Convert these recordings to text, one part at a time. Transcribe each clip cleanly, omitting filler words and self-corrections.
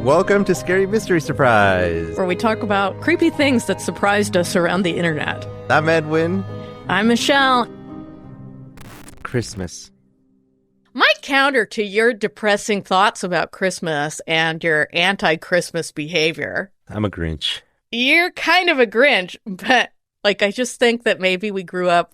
Welcome to Scary Mystery Surprise, where we talk about creepy things that surprised us around the internet. I'm Edwin. I'm Michelle. Christmas. My counter to your depressing thoughts about Christmas and your anti-Christmas behavior. I'm a Grinch. You're kind of a Grinch, but I just think that maybe we grew up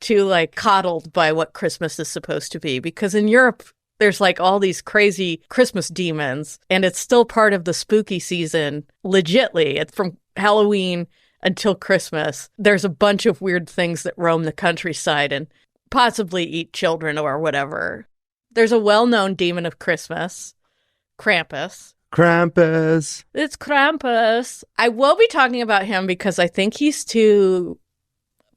too coddled by what Christmas is supposed to be, because in Europe there's all these crazy Christmas demons, and it's still part of the spooky season. Legitly, it's from Halloween until Christmas. There's a bunch of weird things that roam the countryside and possibly eat children or whatever. There's a well-known demon of Christmas, Krampus. Krampus. It's Krampus. I will be talking about him because I think he's too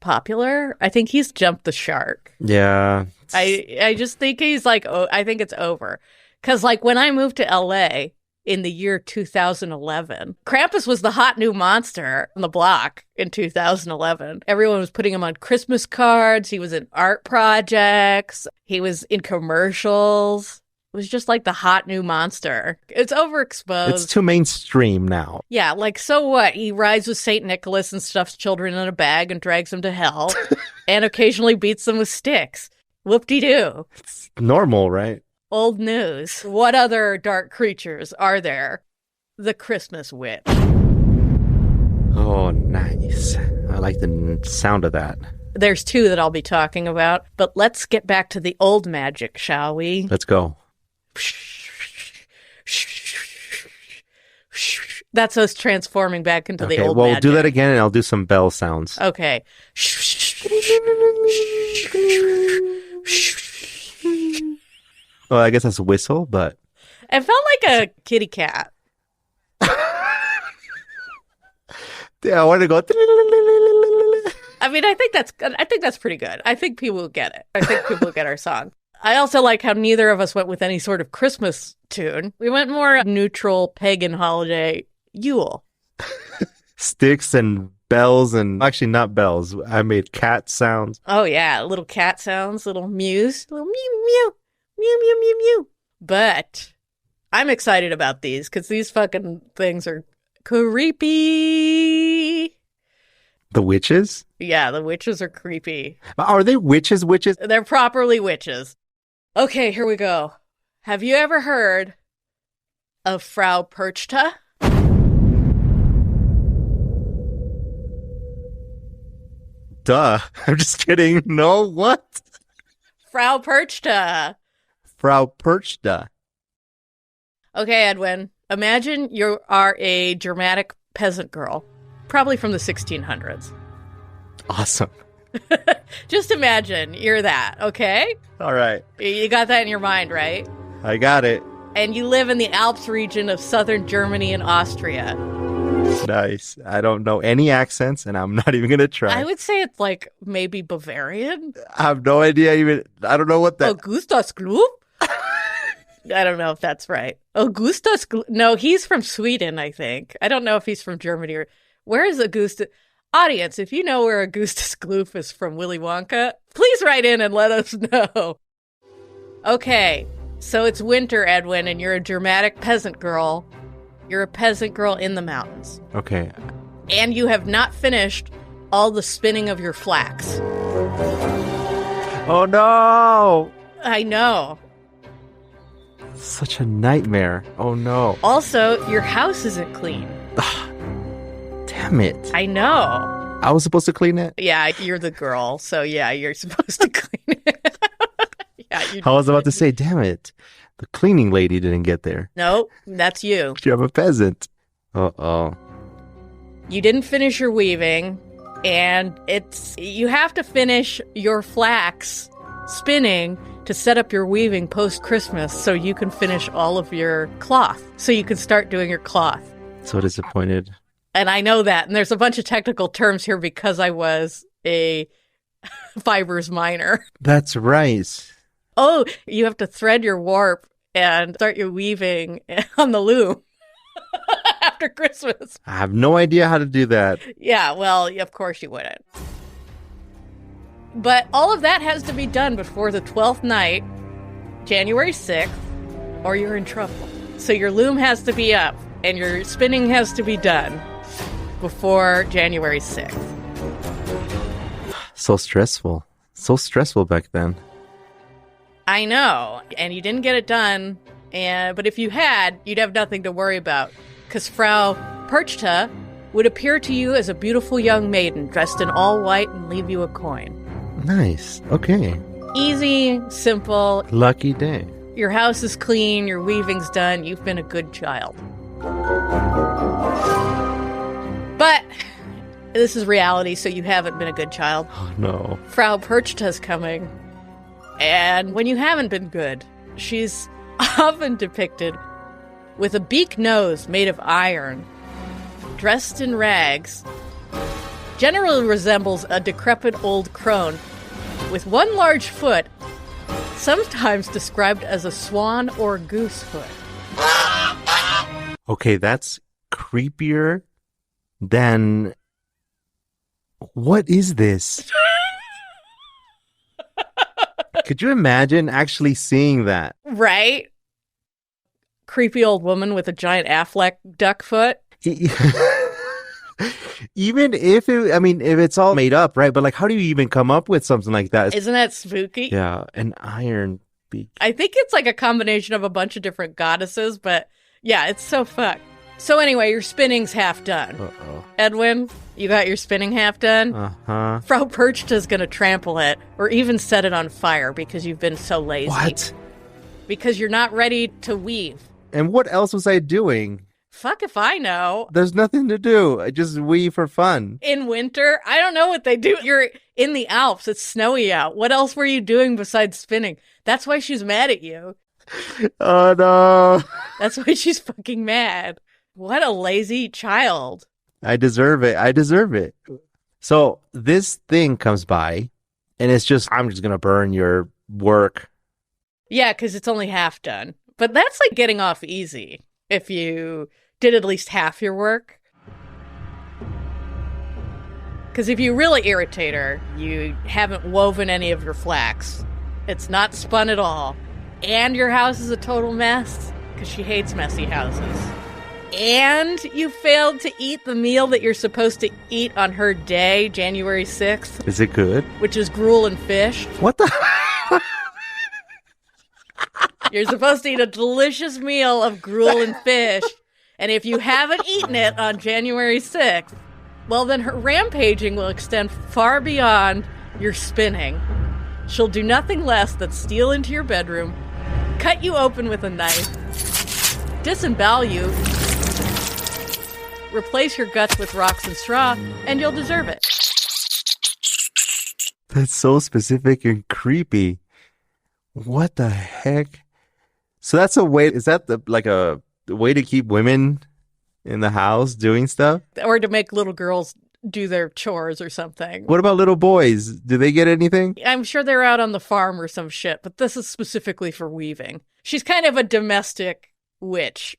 popular. I think he's jumped the shark. Yeah. I just think he's I think it's over. Because when I moved to LA in the year 2011, Krampus was the hot new monster on the block in 2011. Everyone was putting him on Christmas cards. He was in art projects. He was in commercials. It was just the hot new monster. It's overexposed. It's too mainstream now. Yeah, so what? He rides with St. Nicholas and stuffs children in a bag and drags them to hell and occasionally beats them with sticks. Whoop-de-doo. It's normal, right? Old news. What other dark creatures are there? The Christmas witch. Oh, nice. I like the sound of that. There's two that I'll be talking about, but let's get back to the old magic, shall we? Let's go. That's us transforming back into the old magic. Magic. Do that again and I'll do some bell sounds. Okay. Well, I guess that's a whistle, but... It felt like a kitty cat. Yeah, I wanted to go... I mean, I think that's pretty good. I think people will get it. I think people will get our song. I also like how neither of us went with any sort of Christmas tune. We went more neutral pagan holiday Yule. Sticks and bells and... Actually, not bells. I made cat sounds. Oh, yeah. Little cat sounds, little mews, little mew, mew, mew, mew, mew, mew. But I'm excited about these because these fucking things are creepy. The witches? Yeah, the witches are creepy. Are they witches? They're properly witches. Okay, here we go. Have you ever heard of Frau Perchta? Duh. I'm just kidding. No, what? Frau Perchta. Frau Perchta. Okay, Edwin. Imagine you are a dramatic peasant girl, probably from the 1600s. Awesome. Just imagine you're that, okay? All right. You got that in your mind, right? I got it. And you live in the Alps region of southern Germany and Austria. Nice. I don't know any accents, and I'm not even going to try. I would say it's maybe Bavarian. I have no idea even. I don't know what that... Augustus Gloop? I don't know if that's right. Augustus Gloop? No, he's from Sweden, I think. I don't know if he's from Germany or... Where is Augustus... Audience, if you know where Augustus Gloop is from Willy Wonka, please write in and let us know. Okay, so it's winter, Edwin, and you're a dramatic peasant girl. You're a peasant girl in the mountains. Okay. And you have not finished all the spinning of your flax. Oh, no! I know. Such a nightmare. Oh, no. Also, your house isn't clean. Damn it. I know. I was supposed to clean it? Yeah, you're the girl, so yeah, you're supposed to clean it. Yeah, I was about to say, damn it. The cleaning lady didn't get there. Nope, that's you. I'm a peasant. Uh-oh. You didn't finish your weaving, and you have to finish your flax spinning to set up your weaving post-Christmas so you can finish all of your cloth, so you can start doing your cloth. So disappointed. And I know that, and there's a bunch of technical terms here because I was a fibers minor. That's right. Oh, you have to thread your warp and start your weaving on the loom after Christmas. I have no idea how to do that. Yeah, well, of course you wouldn't. But all of that has to be done before the 12th night January 6th, or you're in trouble. So your loom has to be up, and your spinning has to be done before January 6th. So stressful. So stressful back then. I know, and you didn't get it done, but if you had, you'd have nothing to worry about, because Frau Perchta would appear to you as a beautiful young maiden dressed in all white and leave you a coin. Nice. Okay. Easy, simple. Lucky day. Your house is clean, your weaving's done, you've been a good child. But this is reality, so you haven't been a good child. Oh, no. Frau Perchta's coming. And when you haven't been good, she's often depicted with a beak nose made of iron, dressed in rags, generally resembles a decrepit old crone with one large foot, sometimes described as a swan or goose foot. Okay, that's creepier than... What is this? Could you imagine actually seeing that? Right? Creepy old woman with a giant Affleck duck foot. Even if if it's all made up, right? But like, how do you even come up with something like that? Isn't that spooky? Yeah, an iron beak. I think it's like a combination of a bunch of different goddesses, but yeah, it's so fucked. So anyway, your spinning's half done. Uh-oh. Edwin, you got your spinning half done? Uh-huh. Frau Perchta's gonna trample it, or even set it on fire because you've been so lazy. What? Because you're not ready to weave. And what else was I doing? Fuck if I know. There's nothing to do. I just weave for fun. In winter? I don't know what they do. You're in the Alps. It's snowy out. What else were you doing besides spinning? That's why she's mad at you. Oh, no. That's why she's fucking mad. What a lazy child. I deserve it. I deserve it. So this thing comes by, and it's just, I'm just going to burn your work. Yeah, because it's only half done. But that's like getting off easy if you did at least half your work. Because if you really irritate her, you haven't woven any of your flax. It's not spun at all. And your house is a total mess, because she hates messy houses. And you failed to eat the meal that you're supposed to eat on her day, January 6th. Is it good? Which is gruel and fish. What the? You're supposed to eat a delicious meal of gruel and fish. And if you haven't eaten it on January 6th, well, then her rampaging will extend far beyond your spinning. She'll do nothing less than steal into your bedroom, cut you open with a knife, disembowel you, replace your guts with rocks and straw, and you'll deserve it. That's so specific and creepy. What the heck? So that's a way, is that a way to keep women in the house doing stuff? Or to make little girls do their chores or something. What about little boys? Do they get anything? I'm sure they're out on the farm or some shit, but this is specifically for weaving. She's kind of a domestic witch.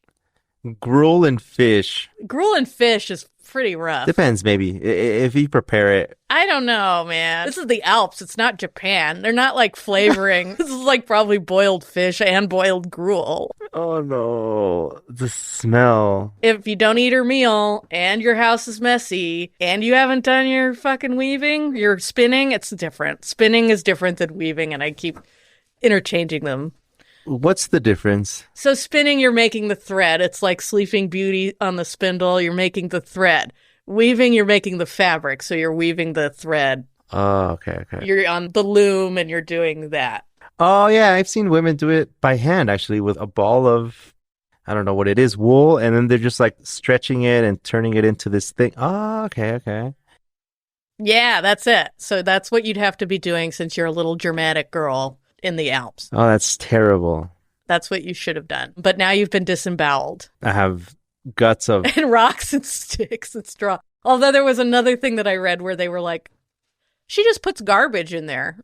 Gruel and fish. Gruel and fish is pretty rough. Depends, maybe. If you prepare it. I don't know, man. This is the Alps. It's not Japan. They're not like flavoring. This is like probably boiled fish and boiled gruel. Oh no. The smell. If you don't eat her meal and your house is messy and you haven't done your fucking weaving, your spinning, it's different. Spinning is different than weaving, and I keep interchanging them. What's the difference? So spinning, you're making the thread. It's like Sleeping Beauty on the spindle. You're making the thread. Weaving, you're making the fabric. So you're weaving the thread. Oh, okay. You're on the loom and you're doing that. Oh, yeah. I've seen women do it by hand, actually, with a ball of, I don't know what it is, wool. And then they're just like stretching it and turning it into this thing. Oh, okay. Yeah, that's it. So that's what you'd have to be doing since you're a little Germanic girl in the Alps. Oh, that's terrible. That's what you should have done. But now you've been disemboweled. I have guts of... And rocks and sticks and straw. Although there was another thing that I read where they were like, she just puts garbage in there.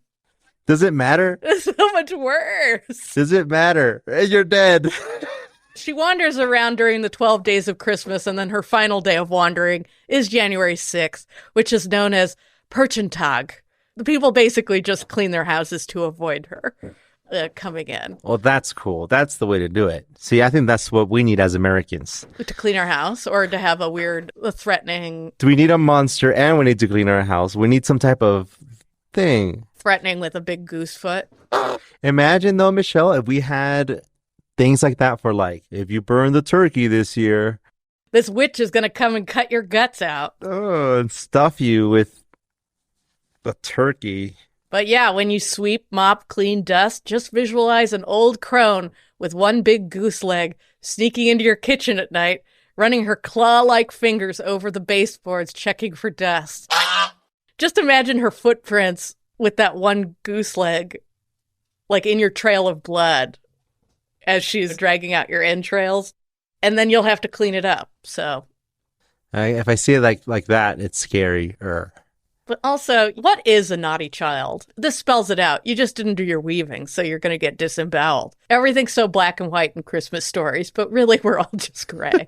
Does it matter? It's so much worse. Does it matter? You're dead. She wanders around during the 12 days of Christmas, and then her final day of wandering is January 6th, which is known as Perchentag. The people basically just clean their houses to avoid her. coming in Well, that's cool. That's the way to do it. See, I think that's what we need as Americans. to clean our house or to have a threatening, Do we need a monster and we need to clean our house? We need some type of thing. threatening with a big goose foot. Imagine though, Michelle, if we had things like that for like, if you burn the turkey this year, This witch is going to come and cut your guts out. oh, and stuff you with the turkey. But yeah, when you sweep, mop, clean, dust, just visualize an old crone with one big goose leg sneaking into your kitchen at night, running her claw-like fingers over the baseboards, checking for dust. Just imagine her footprints with that one goose leg, like in your trail of blood, as she's dragging out your entrails. And then you'll have to clean it up, so... If I see it like that, it's scary. But also, what is a naughty child? This spells it out. You just didn't do your weaving, so you're going to get disemboweled. Everything's so black and white in Christmas stories, but really we're all just gray.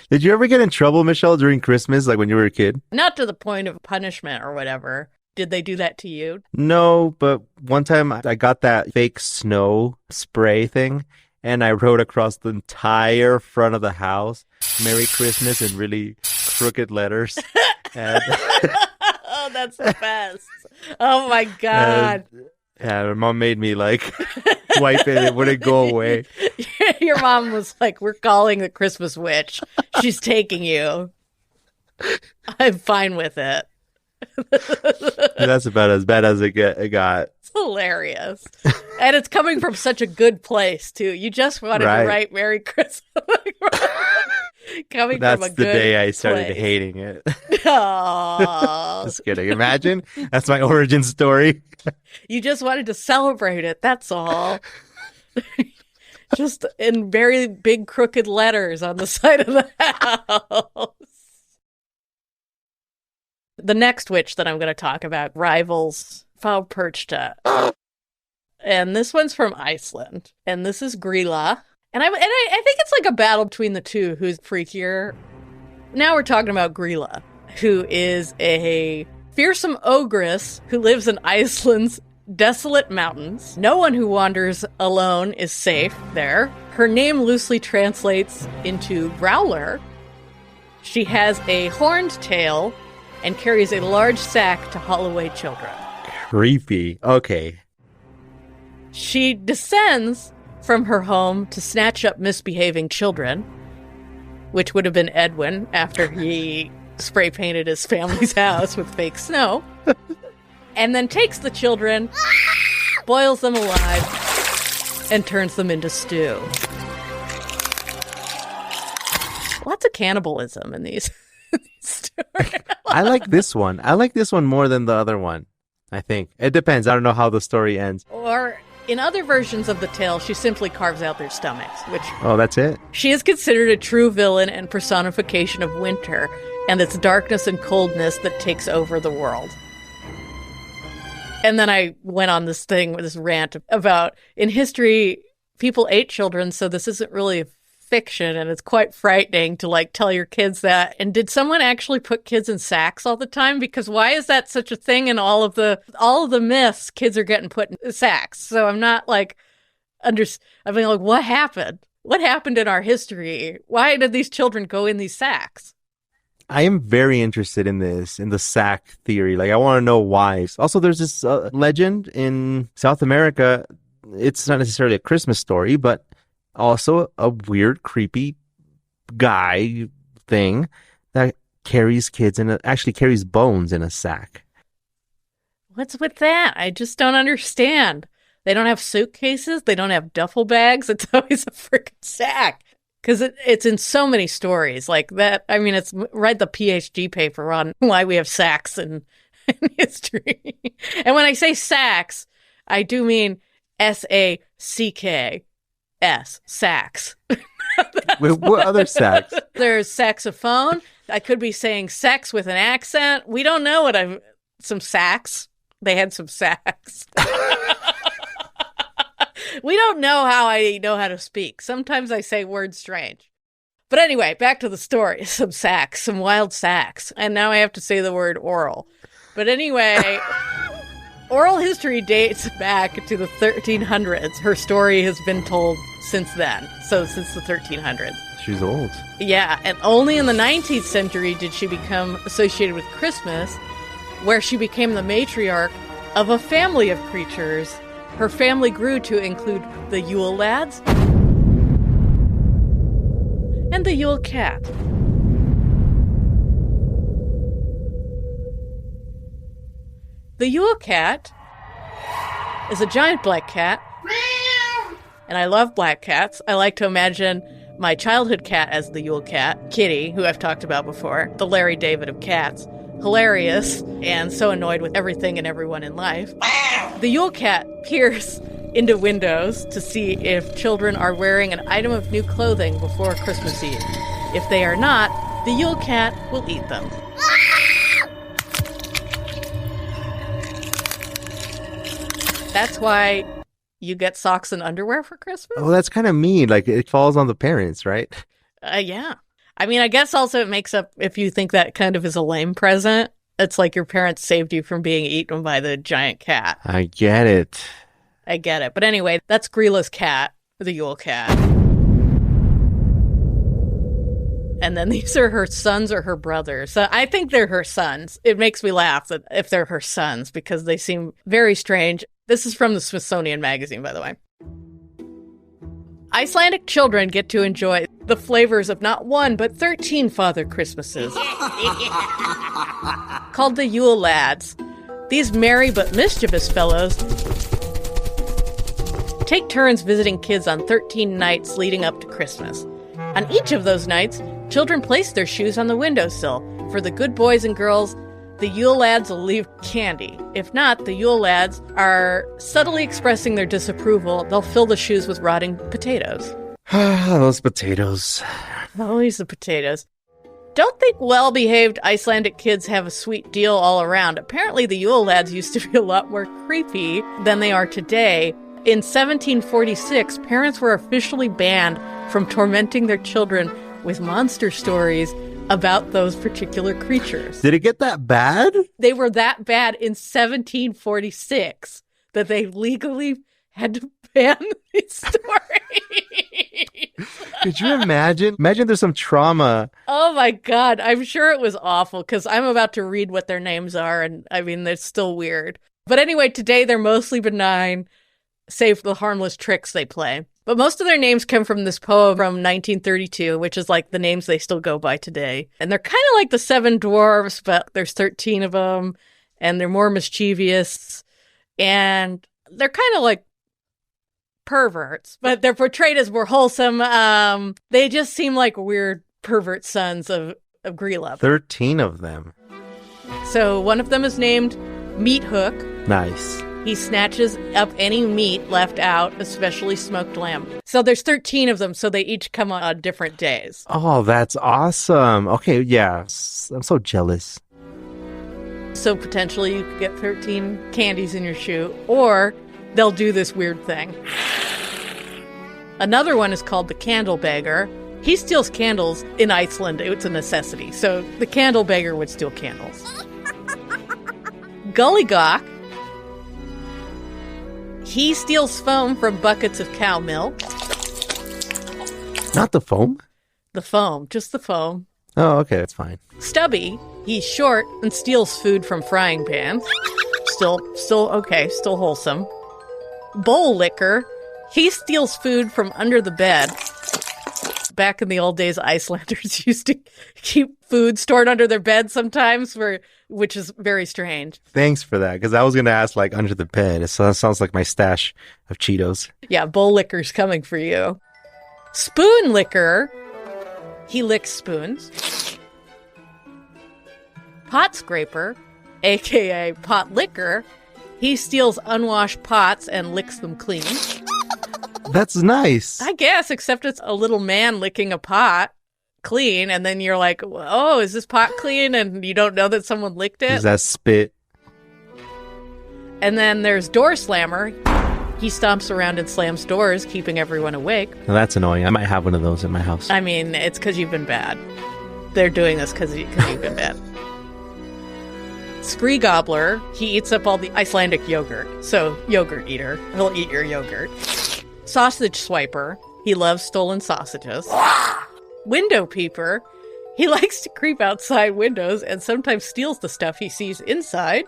Did you ever get in trouble, Michelle, during Christmas, like when you were a kid? Not to the point of punishment or whatever. Did they do that to you? No, but one time I got that fake snow spray thing, and I wrote across the entire front of the house, Merry Christmas, in really crooked letters. And Oh, that's the best. Oh, my God. yeah, my mom made me like wipe it. It wouldn't go away. Your mom was like, we're calling the Christmas witch. She's taking you. I'm fine with it. That's about as bad as it got. It's hilarious. And it's coming from such a good place, too. You just wanted to write Merry Christmas. Coming That's from a the good day I started place. hating it. Aww. Just kidding. Imagine. That's my origin story. You just wanted to celebrate it. That's all. Just in very big crooked letters on the side of the house. The next witch that I'm going to talk about rivals Faupurchta. And this one's from Iceland. And this is Grilla. And I think it's like a battle between the two who's freakier. Now we're talking about Grilla, who is a fearsome ogress who lives in Iceland's desolate mountains. No one who wanders alone is safe there. Her name loosely translates into growler. She has a horned tail and carries a large sack to haul away children. Creepy. Okay. She descends from her home to snatch up misbehaving children, which would have been Edwin after he spray painted his family's house with fake snow, and then takes the children, boils them alive, and turns them into stew. Lots of cannibalism in these stories. I like this one. I like this one more than the other one, I think. It depends. I don't know how the story ends. Or in other versions of the tale, she simply carves out their stomachs, which... Oh, that's it? She is considered a true villain and personification of winter and its darkness and coldness that takes over the world. And then I went on this rant about, in history, people ate children, so this isn't really fiction, and it's quite frightening to like tell your kids that. And did someone actually put kids in sacks all the time? Because why is that such a thing in all of the myths? Kids are getting put in sacks. So I'm not like I mean, like, what happened? What happened in our history? Why did these children go in these sacks? I am very interested in this, in the sack theory. Like, I want to know why. Also, there's this legend in South America. It's not necessarily a Christmas story, but also a weird, creepy guy thing that carries kids actually carries bones in a sack. What's with that? I just don't understand. They don't have suitcases. They don't have duffel bags. It's always a freaking sack. Because it's in so many stories like that. I mean, write the PhD paper on why we have sacks in history. And when I say sacks, I do mean SACK. Sax. What other sax? There's saxophone. I could be saying sex with an accent. We don't know some sax. They had some sax. We don't know how I know how to speak. Sometimes I say words strange. But anyway, back to the story. Some sax, some wild sax. And now I have to say the word oral. But anyway, Oral history dates back to the 1300s. Her story has been told since then, so since the 1300s. She's old. Yeah, and only in the 19th century did she become associated with Christmas, where she became the matriarch of a family of creatures. Her family grew to include the Yule lads and the Yule cat. The Yule cat is a giant black cat, and I love black cats. I like to imagine my childhood cat as the Yule cat, Kitty, who I've talked about before, the Larry David of cats. Hilarious and so annoyed with everything and everyone in life. The Yule cat peers into windows to see if children are wearing an item of new clothing before Christmas Eve. If they are not, the Yule cat will eat them. That's why you get socks and underwear for Christmas? Oh, that's kind of mean. Like, it falls on the parents, right? Yeah. I mean, I guess also it makes up, if you think that kind of is a lame present, it's like your parents saved you from being eaten by the giant cat. I get it. I get it. But anyway, that's Grila's cat, the Yule cat. And then these are her sons or her brothers. So I think they're her sons. It makes me laugh that if they're her sons because they seem very strange. This is from the Smithsonian Magazine, by the way. Icelandic children get to enjoy the flavors of not one, but 13 Father Christmases. Called the Yule Lads. These merry but mischievous fellows take turns visiting kids on 13 nights leading up to Christmas. On each of those nights, children place their shoes on the windowsill. For the good boys and girls, the Yule Lads will leave candy. If not, the Yule Lads are subtly expressing their disapproval. They'll fill the shoes with rotting potatoes. Those potatoes. Always the potatoes. Don't think well-behaved Icelandic kids have a sweet deal all around. Apparently, the Yule Lads used to be a lot more creepy than they are today. In 1746, parents were officially banned from tormenting their children with monster stories about those particular creatures. Did it get that bad? They were that bad in 1746 that they legally had to ban these stories. Could you imagine? Imagine there's some trauma. Oh my God. I'm sure it was awful because I'm about to read what their names are. And I mean, they're still weird. But anyway, today they're mostly benign, save for the harmless tricks they play. But most of their names come from this poem from 1932, which is like the names they still go by today. And they're kind of like the Seven Dwarfs, but there's 13 of them, and they're more mischievous, and they're kind of like perverts, but they're portrayed as more wholesome. They just seem like weird pervert sons of Grilla. 13 of them. So one of them is named Meat Hook. Nice. He snatches up any meat left out, especially smoked lamb. So there's 13 of them, so they each come on different days. Oh, that's awesome. Okay, yeah. I'm so jealous. So potentially you could get 13 candies in your shoe, or they'll do this weird thing. Another one is called the Candle Beggar. He steals candles in Iceland. It's a necessity. So the Candle Beggar would steal candles. Gullygawk. He steals foam from buckets of cow milk. Not the foam? The foam, just the foam. Oh, okay, that's fine. Stubby, he's short and steals food from frying pans. Still okay, still wholesome. Bowl licker, he steals food from under the bed. Back in the old days, Icelanders used to keep food stored under their bed sometimes, which is very strange. Thanks for that, because I was going to ask, like, under the bed. It sounds like my stash of Cheetos. Yeah, bowl licker's coming for you. Spoon licker, he licks spoons. Pot scraper, a.k.a. pot licker, he steals unwashed pots and licks them clean. That's nice. I guess, except it's a little man licking a pot clean, and then you're like, oh, is this pot clean? And you don't know that someone licked it. Is that spit? And then there's door slammer. He stomps around and slams doors, keeping everyone awake. Now that's annoying. I might have one of those in my house. I mean, it's because you've been bad. They're doing this because you've been bad. Scree Gobbler, he eats up all the Icelandic yogurt. So, yogurt eater. He'll eat your yogurt. Sausage Swiper, he loves stolen sausages. Window Peeper, he likes to creep outside windows and sometimes steals the stuff he sees inside.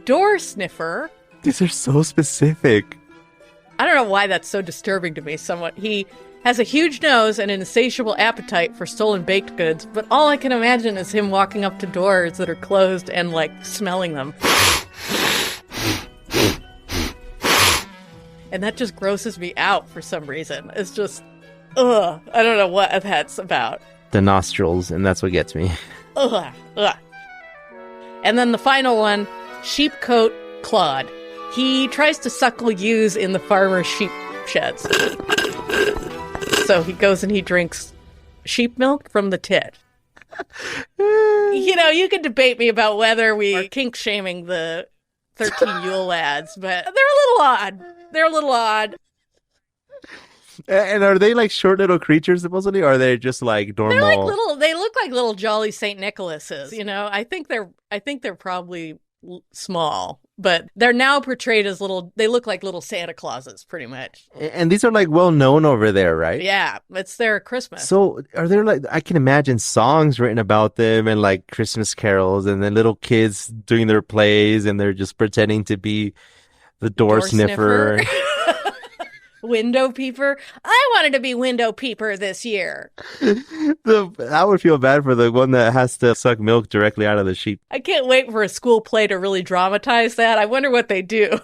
Door Sniffer. These are so specific. I don't know why that's so disturbing to me somewhat. He has a huge nose and an insatiable appetite for stolen baked goods, but all I can imagine is him walking up to doors that are closed and, like, smelling them. And that just grosses me out for some reason. It's just, ugh. I don't know what that's about. The nostrils, and that's what gets me. Ugh. And then the final one, Sheepcoat Claude. He tries to suckle ewes in the farmer's sheep sheds. So he goes and he drinks sheep milk from the tit. You know, you can debate me about whether we are kink-shaming the 13 Yule lads, but they're a little odd. They're a little odd. And are they like short little creatures supposedly, or are they just like normal? They're like little. They look like little jolly Saint Nicholases. You know, I think they're probably small, but they're now portrayed as little. They look like little Santa Clauses, pretty much. And these are like well known over there, right? Yeah, it's their Christmas. So are there like, I can imagine songs written about them and like Christmas carols, and then little kids doing their plays, and they're just pretending to be the door sniffer. Window Peeper. I wanted to be Window Peeper this year. I would feel bad for the one that has to suck milk directly out of the sheep. I can't wait for a school play to really dramatize that. I wonder what they do.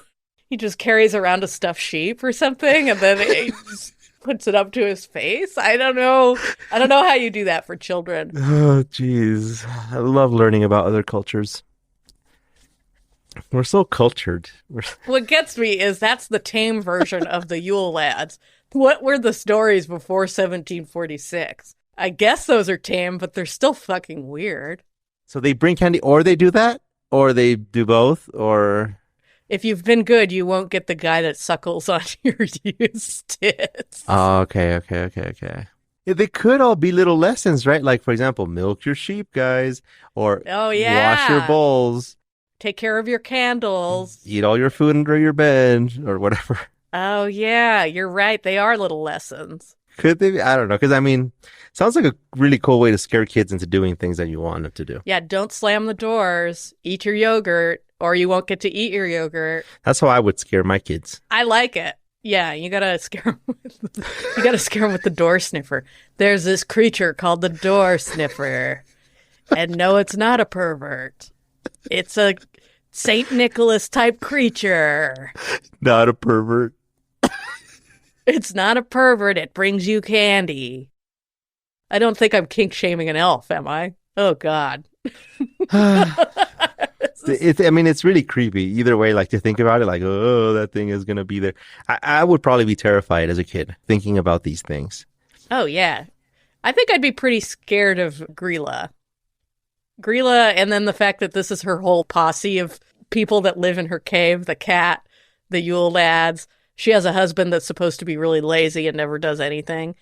He just carries around a stuffed sheep or something, and then he just puts it up to his face. I don't know how you do that for children. Oh, jeez. I love learning about other cultures. We're so cultured. What gets me is that's the tame version of the Yule lads. What were the stories before 1746? I guess those are tame, but they're still fucking weird. So they bring candy, or they do that, or they do both, or... If you've been good, you won't get the guy that suckles on your used tits. Oh, okay. Yeah, they could all be little lessons, right? Like, for example, milk your sheep, guys, or wash your bowls. Take care of your candles. Eat all your food under your bed, or whatever. Oh, yeah, you're right. They are little lessons. Could they be? I don't know. Because, I mean, sounds like a really cool way to scare kids into doing things that you want them to do. Yeah, don't slam the doors. Eat your yogurt, or you won't get to eat your yogurt. That's how I would scare my kids. I like it. Yeah, you gotta scare them with the door sniffer. There's this creature called the door sniffer. And no, it's not a pervert. It's a Saint Nicholas type creature. Not a pervert. It's not a pervert. It brings you candy. I don't think I'm kink shaming an elf, am I? Oh, God. It's really creepy. Either way, like to think about it, like, oh, that thing is going to be there. I would probably be terrified as a kid thinking about these things. Oh, yeah. I think I'd be pretty scared of Grilla. Grilla, and then the fact that this is her whole posse of people that live in her cave, the cat, the Yule lads. She has a husband that's supposed to be really lazy and never does anything.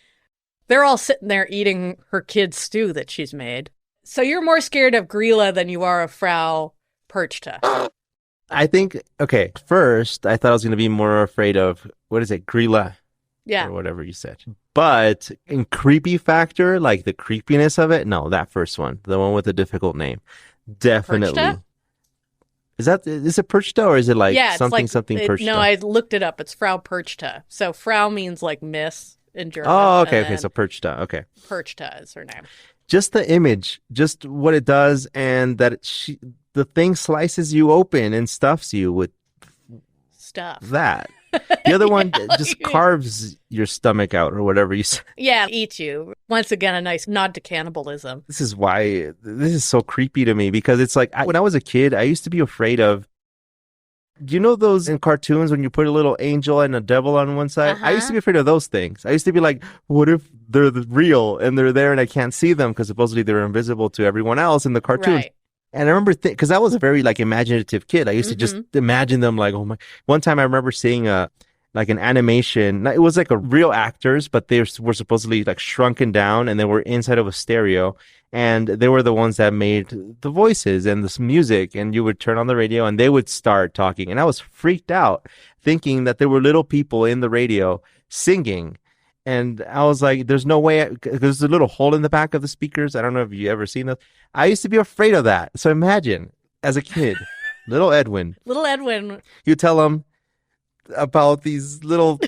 They're all sitting there eating her kid's stew that she's made. So you're more scared of Grilla than you are of Frau Perchta. I think, okay, first, I thought I was going to be more afraid of, what is it, Grilla? Yeah. Or whatever you said. But in creepy factor, like the creepiness of it, no, that first one, the one with the difficult name. Definitely. Perchta? Is it Perchta, or is it like something Perchta? No, I looked it up. It's Frau Perchta. So Frau means like miss in German. Oh, okay, so Perchta, okay. Perchta is her name. Just the image, just what it does, and that the thing slices you open and stuffs you with stuff. That. The other one just carves your stomach out, or whatever you say. Yeah, eats you. Once again, a nice nod to cannibalism. This is why this is so creepy to me, because it's like, when I was a kid, I used to be afraid of, do you know those in cartoons when you put a little angel and a devil on one side? I used to be afraid of those things. I used to be like, what if they're real and they're there and I can't see them because supposedly they're invisible to everyone else in the cartoons? Right. And I remember, because I was a very like imaginative kid. I used to just imagine them like, oh my. One time I remember seeing like an animation. It was like a real actors, but they were supposedly like shrunken down and they were inside of a stereo. And they were the ones that made the voices and this music. And you would turn on the radio and they would start talking. And I was freaked out thinking that there were little people in the radio singing. And I was like, there's no way, because there's a little hole in the back of the speakers. I don't know if you ever seen those. I used to be afraid of that. So imagine, as a kid, little Edwin. Little Edwin. You tell him about these little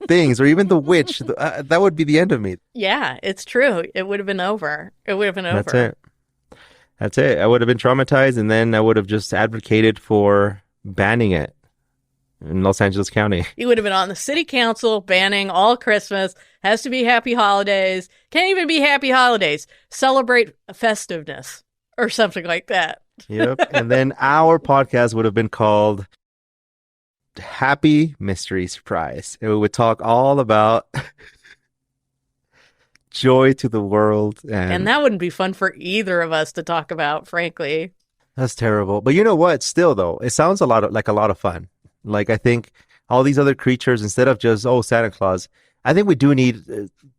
things, or even the witch. That would be the end of me. Yeah, it's true. It would have been over. It would have been over. That's it. That's it. I would have been traumatized, and then I would have just advocated for banning it in Los Angeles County. You would have been on the city council banning all Christmas. Has to be happy holidays. Can't even be happy holidays. Celebrate festiveness or something like that. Yep. And then our podcast would have been called Happy Mystery Surprise. And we would talk all about joy to the world. And that wouldn't be fun for either of us to talk about, frankly. That's terrible. But you know what? Still, though, it sounds like a lot of fun. Like, I think all these other creatures, instead of just, Santa Claus, I think we do need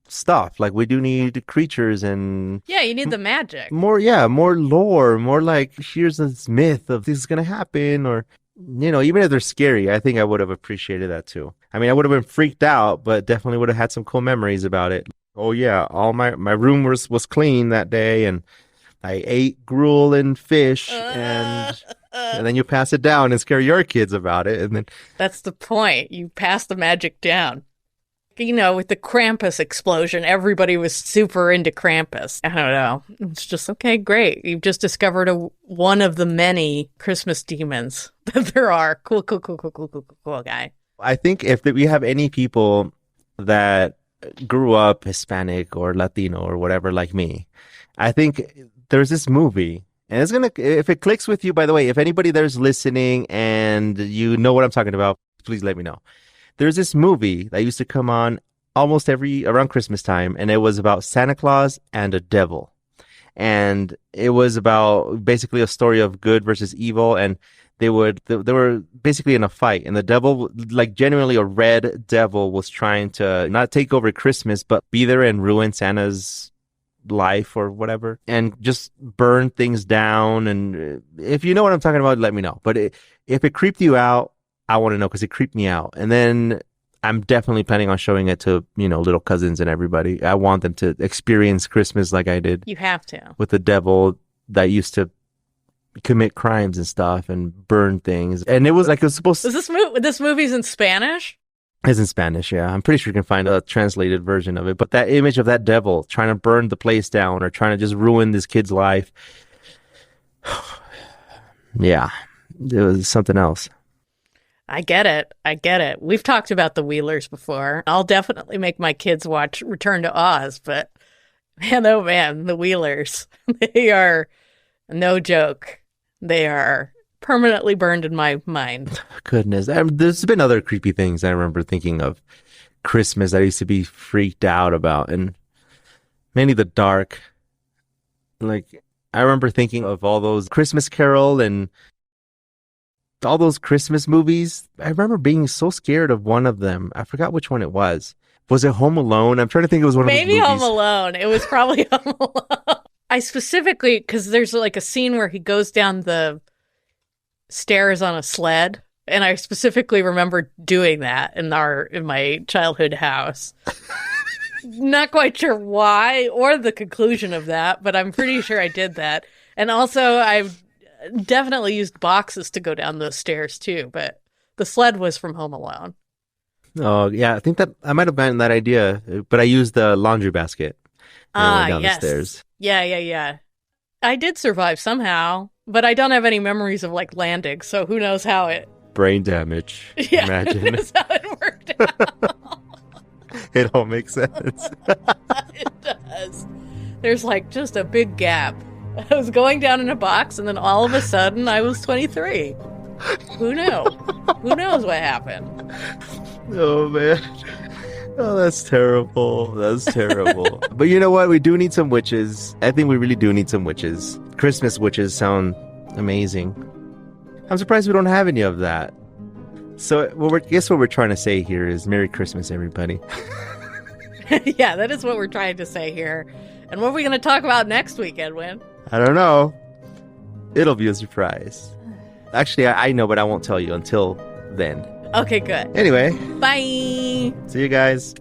stuff. Like, we do need creatures and... Yeah, you need the magic. More lore, more like, here's this myth of this is going to happen, or, even if they're scary, I think I would have appreciated that too. I mean, I would have been freaked out, but definitely would have had some cool memories about it. Oh yeah, all my room was clean that day, and I ate gruel and fish, and then you pass it down and scare your kids about it, and then... That's the point. You pass the magic down. With the Krampus explosion, everybody was super into Krampus. I don't know. It's just, okay, great. You've just discovered one of the many Christmas demons that there are. Cool guy. I think if we have any people that grew up Hispanic or Latino or whatever like me, I think there's this movie. And it's going to, if it clicks with you, by the way, if anybody there's listening and you know what I'm talking about, please let me know. There's this movie that used to come on almost around Christmas time, and it was about Santa Claus and a devil. And it was about basically a story of good versus evil, and they were basically in a fight, and the devil, like genuinely a red devil, was trying to not take over Christmas, but be there and ruin Santa's life or whatever, and just burn things down. And if you know what I'm talking about, let me know. But if it creeped you out, I want to know, because it creeped me out. And then I'm definitely planning on showing it to, little cousins and everybody. I want them to experience Christmas like I did. You have to. With the devil that used to commit crimes and stuff and burn things. And it was supposed to... This movie's in Spanish? It's in Spanish, yeah. I'm pretty sure you can find a translated version of it. But that image of that devil trying to burn the place down or trying to just ruin this kid's life. Yeah. It was something else. I get it. We've talked about the Wheelers before. I'll definitely make my kids watch Return to Oz, but man, oh man, the Wheelers. They are no joke. They are permanently burned in my mind. Goodness. There's been other creepy things I remember thinking of Christmas that I used to be freaked out about, and mainly the dark. Like, I remember thinking of all those Christmas Carol and all those Christmas movies. I remember being so scared of one of them. I forgot which one it was. Was it Home Alone? I'm trying to think it was one of those movies. Maybe Home Alone. It was probably Home Alone. I specifically, because there's like a scene where he goes down the stairs on a sled, and I specifically remember doing that in my childhood house. Not quite sure why or the conclusion of that, but I'm pretty sure I did that. And also, I've definitely used boxes to go down those stairs too, but the sled was from Home Alone. Oh yeah, I think that I might have gotten that idea, but I used the laundry basket and went down the stairs. Yeah. I did survive somehow, but I don't have any memories of like landing, so who knows how it... Brain damage. Yeah, imagine. Who knows how it worked out. It all makes sense. It does. There's like just a big gap. I was going down in a box, and then all of a sudden, I was 23. Who knew? Who knows what happened? Oh, man. Oh, that's terrible. That's terrible. But you know what? We do need some witches. I think we really do need some witches. Christmas witches sound amazing. I'm surprised we don't have any of that. So, guess what we're trying to say here is Merry Christmas, everybody. Yeah, that is what we're trying to say here. And what are we going to talk about next week, Edwin? I don't know. It'll be a surprise. Actually, I know, but I won't tell you until then. Okay, good. Anyway. Bye. See you guys.